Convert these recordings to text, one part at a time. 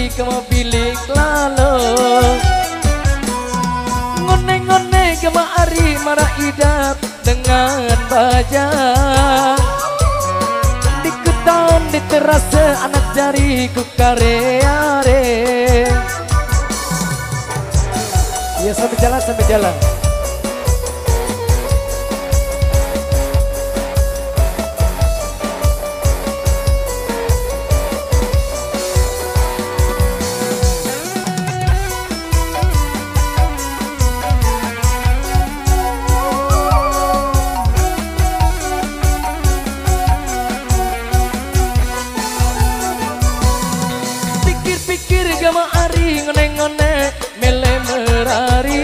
hari kamu pilih lalu ngone-ngone kemari marah idap dengan baja diketahui diterasa anak jariku kare-are. Ya sampai jalan. Pikir-pikir gama ari ngone-ngone mele merari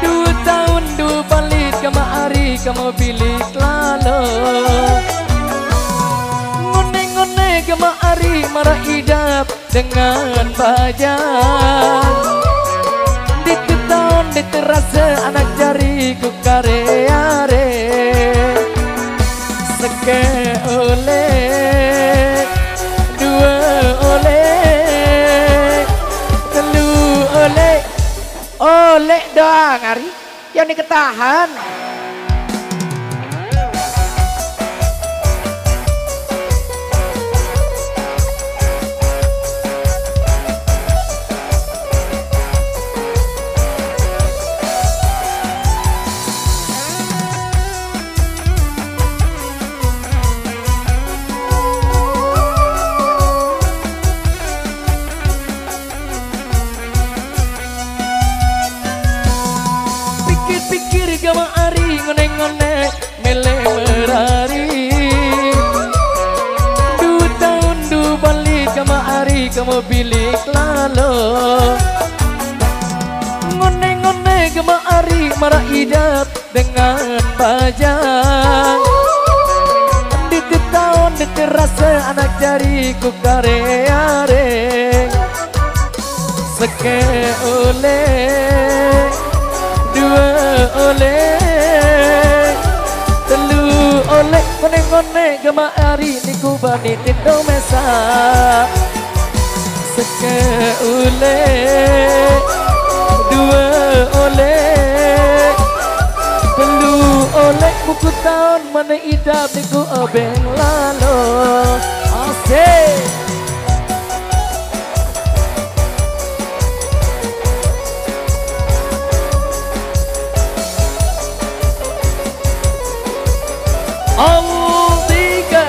2 tahun 2 balik gama ari kamu pilih lalu ngone-ngone gama ari marah idap dengan bajang diketahui diterasa anak jariku kare-are seke oleh oleh doang hari yang diketahan. Pikir gama ari ngone-ngone mele merari 2 tahun 2 balik gama ari kamu pilih lalu ngone-ngone gama ari marah idap dengan bajang diketahui diterasa anak jariku kare-are seke oleh 2 oleh 3 oleh ngone-ngone gama ari niku bani tindo mesa seke oleh 2 oleh 3 oleh buku tahun mana idap niku obeng lalu asik. Tiga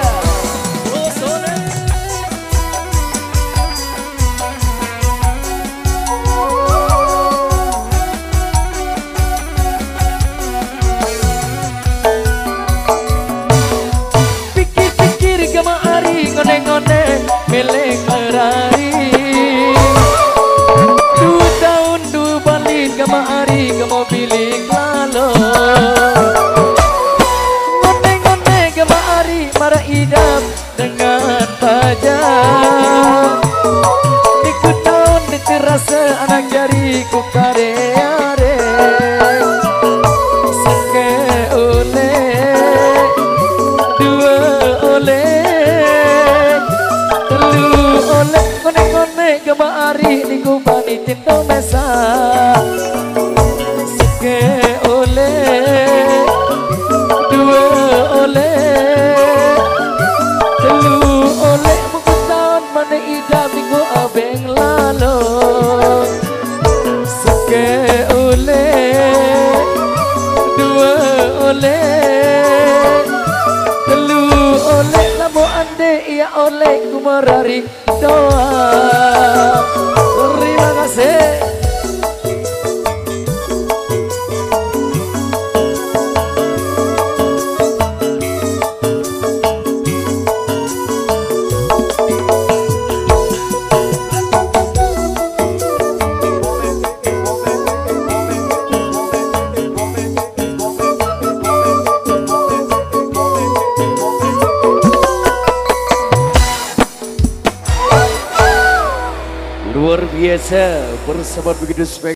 pikir-pikir gama ari ngone-ngone melek merari 2 tahun 2 balik gama ari kamu pilih lalu marah idam dengan bajang diketahui diterasa anak jariku kare-are seke oleh 2 oleh 3 oleh ngone-ngone gama ari niku bani tindo mesa seke oleh 2 oleh oleh buku tahun mana idam minggu abeng lalu seke oleh 2 oleh 3 oleh lamu ande ia oleh kumarari doa. Terima kasih. Luar biasa, bersahabat begitu spek.